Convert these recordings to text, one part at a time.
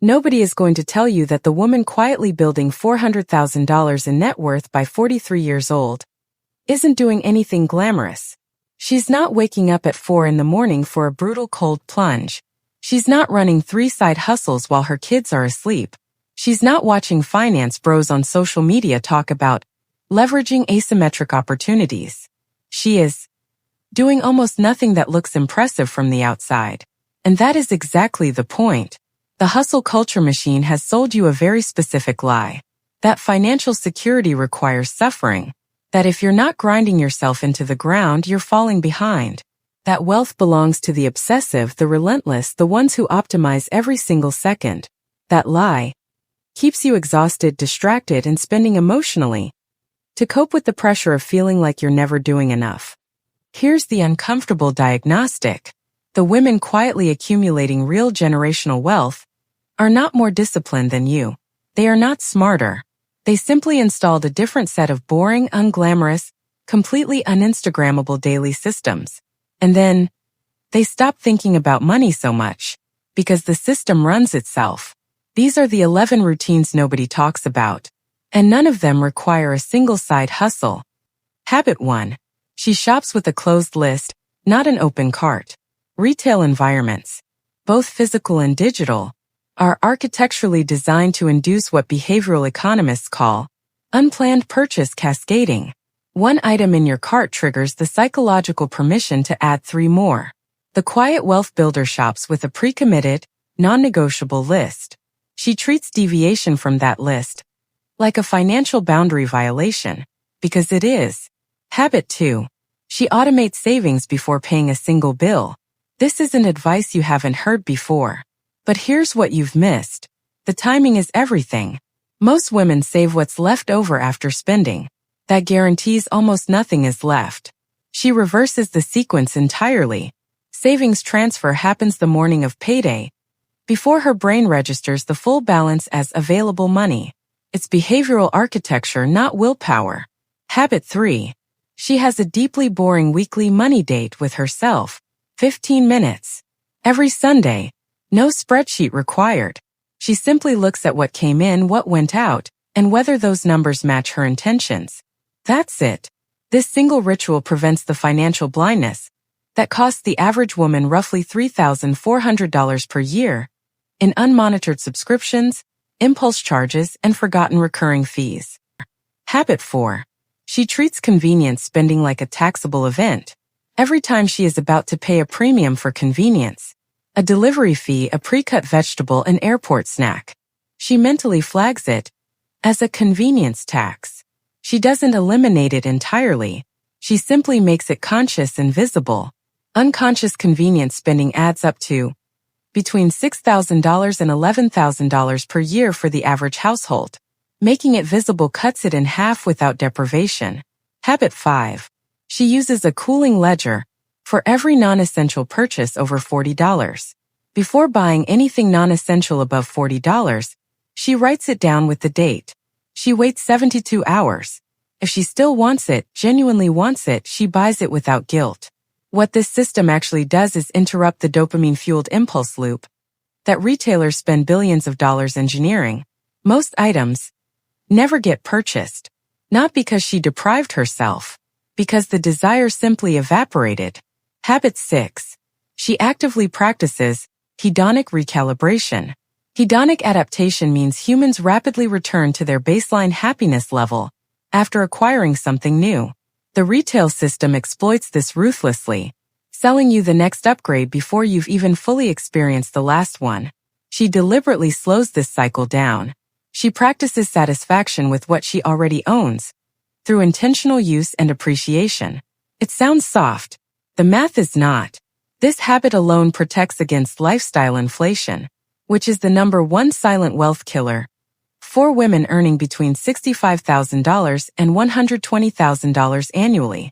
Nobody is going to tell you that the woman quietly building $400,000 in net worth by 43 years old isn't doing anything glamorous. She's not waking up at 4 in the morning for a brutal cold plunge. She's not running 3 side hustles while her kids are asleep. She's not watching finance bros on social media talk about leveraging asymmetric opportunities. She is doing almost nothing that looks impressive from the outside. And that is exactly the point. The hustle culture machine has sold you a very specific lie. That financial security requires suffering. That if you're not grinding yourself into the ground, you're falling behind. That wealth belongs to the obsessive, the relentless, the ones who optimize every single second. That lie keeps you exhausted, distracted, and spending emotionally to cope with the pressure of feeling like you're never doing enough. Here's the uncomfortable diagnostic. The women quietly accumulating real generational wealth are not more disciplined than you. They are not smarter. They simply installed a different set of boring, unglamorous, completely uninstagrammable daily systems. And then they stopped thinking about money so much because the system runs itself. These are the 11 routines nobody talks about, and none of them require a single side hustle. Habit 1. She shops with a closed list, not an open cart. Retail environments, both physical and digital, are architecturally designed to induce what behavioral economists call unplanned purchase cascading. One item in your cart triggers the psychological permission to add 3 more. The quiet wealth builder shops with a pre-committed, non-negotiable list. She treats deviation from that list like a financial boundary violation, because it is. Habit 2. She automates savings before paying a single bill. This isn't advice you haven't heard before. But here's what you've missed. The timing is everything. Most women save what's left over after spending. That guarantees almost nothing is left. She reverses the sequence entirely. Savings transfer happens the morning of payday, before her brain registers the full balance as available money. It's behavioral architecture, not willpower. Habit 3. She has a deeply boring weekly money date with herself. 15 minutes. Every Sunday. No spreadsheet required. She simply looks at what came in, what went out, and whether those numbers match her intentions. That's it. This single ritual prevents the financial blindness that costs the average woman roughly $3,400 per year in unmonitored subscriptions, impulse charges, and forgotten recurring fees. Habit 4. She treats convenience spending like a taxable event. Every time she is about to pay a premium for convenience, a delivery fee, a pre-cut vegetable, an airport snack, she mentally flags it as a convenience tax. She doesn't eliminate it entirely. She simply makes it conscious and visible. Unconscious convenience spending adds up to between $6,000 and $11,000 per year for the average household. Making it visible cuts it in half without deprivation. Habit 5. She uses a cooling ledger for every non-essential purchase over $40. Before buying anything non-essential above $40, she writes it down with the date. She waits 72 hours. If she still wants it, genuinely wants it, she buys it without guilt. What this system actually does is interrupt the dopamine-fueled impulse loop that retailers spend billions of dollars engineering. Most items never get purchased, not because she deprived herself, because the desire simply evaporated. Habit 6. She actively practices hedonic recalibration. Hedonic adaptation means humans rapidly return to their baseline happiness level after acquiring something new. The retail system exploits this ruthlessly, selling you the next upgrade before you've even fully experienced the last one. She deliberately slows this cycle down. She practices satisfaction with what she already owns through intentional use and appreciation. It sounds soft. The math is not. This habit alone protects against lifestyle inflation, which is the #1 silent wealth killer for women earning between $65,000 and $120,000 annually.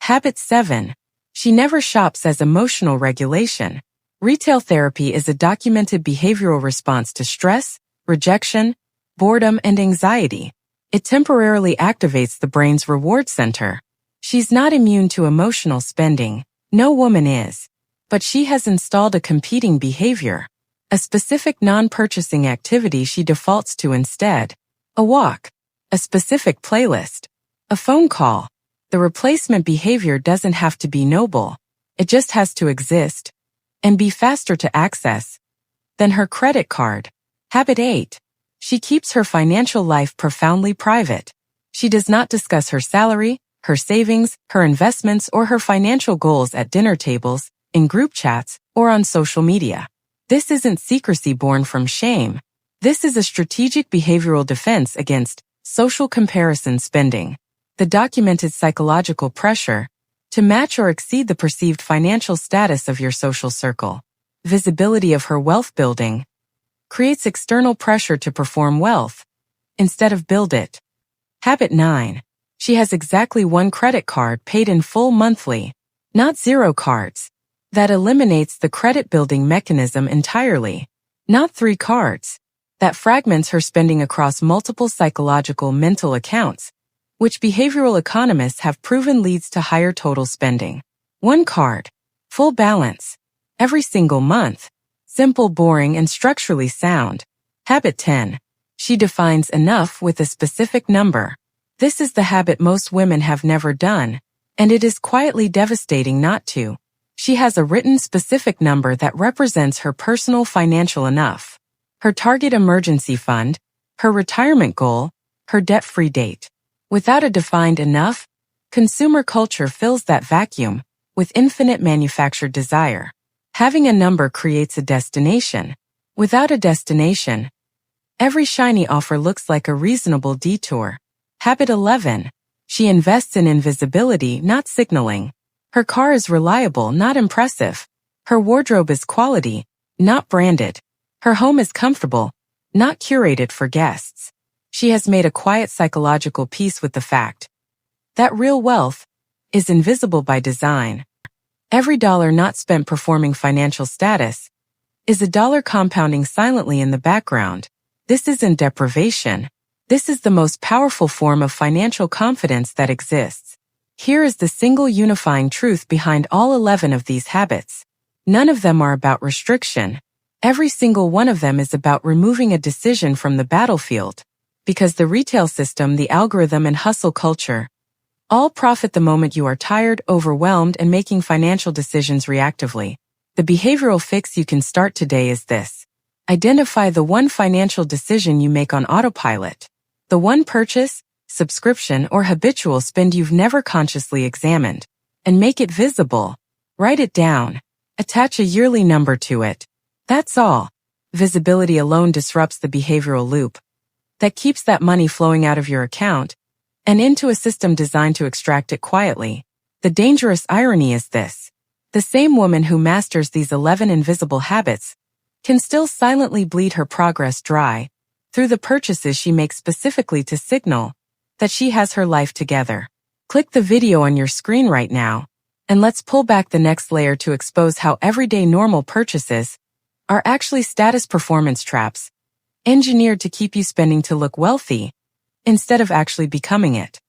Habit 7. She never shops as emotional regulation. Retail therapy is a documented behavioral response to stress, rejection, boredom, and anxiety. It temporarily activates the brain's reward center. She's not immune to emotional spending. No woman is. But she has installed a competing behavior. a specific non-purchasing activity she defaults to instead, a walk, a specific playlist, a phone call. The replacement behavior doesn't have to be noble. It just has to exist and be faster to access than her credit card. Habit 8. She keeps her financial life profoundly private. She does not discuss her salary, her savings, her investments, or her financial goals at dinner tables, in group chats, or on social media. This isn't secrecy born from shame. This is a strategic behavioral defense against social comparison spending, the documented psychological pressure to match or exceed the perceived financial status of your social circle. Visibility of her wealth building creates external pressure to perform wealth instead of build it. Habit 9. She has exactly one credit card paid in full monthly, not 0 cards. That eliminates the credit building mechanism entirely. Not 3 cards. That fragments her spending across multiple psychological mental accounts, which behavioral economists have proven leads to higher total spending. 1 card. Full balance. Every single month. Simple, boring, and structurally sound. Habit 10. She defines enough with a specific number. This is the habit most women have never done, and it is quietly devastating not to. She has a written specific number that represents her personal financial enough, her target emergency fund, her retirement goal, her debt-free date. Without a defined enough, consumer culture fills that vacuum with infinite manufactured desire. Having a number creates a destination. Without a destination, every shiny offer looks like a reasonable detour. Habit 11. She invests in invisibility, not signaling. Her car is reliable, not impressive. Her wardrobe is quality, not branded. Her home is comfortable, not curated for guests. She has made a quiet psychological peace with the fact that real wealth is invisible by design. Every dollar not spent performing financial status is a dollar compounding silently in the background. This isn't deprivation. This is the most powerful form of financial confidence that exists. Here is the single unifying truth behind all 11 of these habits. None of them are about restriction. Every single one of them is about removing a decision from the battlefield. Because the retail system, the algorithm, and hustle culture all profit the moment you are tired, overwhelmed, and making financial decisions reactively. The behavioral fix you can start today is this. Identify the one financial decision you make on autopilot. The one purchase, subscription, or habitual spend you've never consciously examined. And make it visible. Write it down. Attach a yearly number to it. That's all. Visibility alone disrupts the behavioral loop that keeps that money flowing out of your account and into a system designed to extract it quietly. The dangerous irony is this. The same woman who masters these 11 invisible habits can still silently bleed her progress dry through the purchases she makes specifically to signal that she has her life together. Click the video on your screen right now, and let's pull back the next layer to expose how everyday normal purchases are actually status performance traps, engineered to keep you spending to look wealthy instead of actually becoming it.